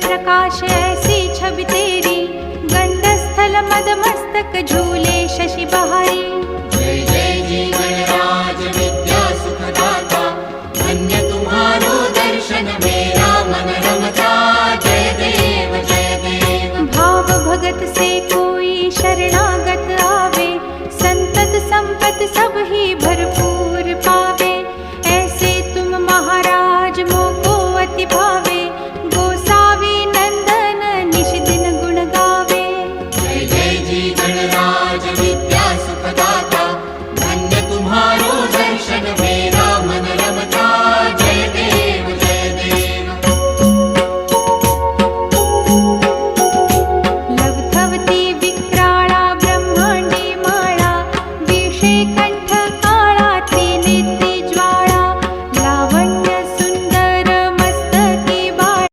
प्रकाश ऐसी छवि तेरी, गंडस्थल मद मस्तक झूले शशि बहारी। जय जय जी गणराज विद्या सुखदाता, धन्य तुम्हारो दर्शन में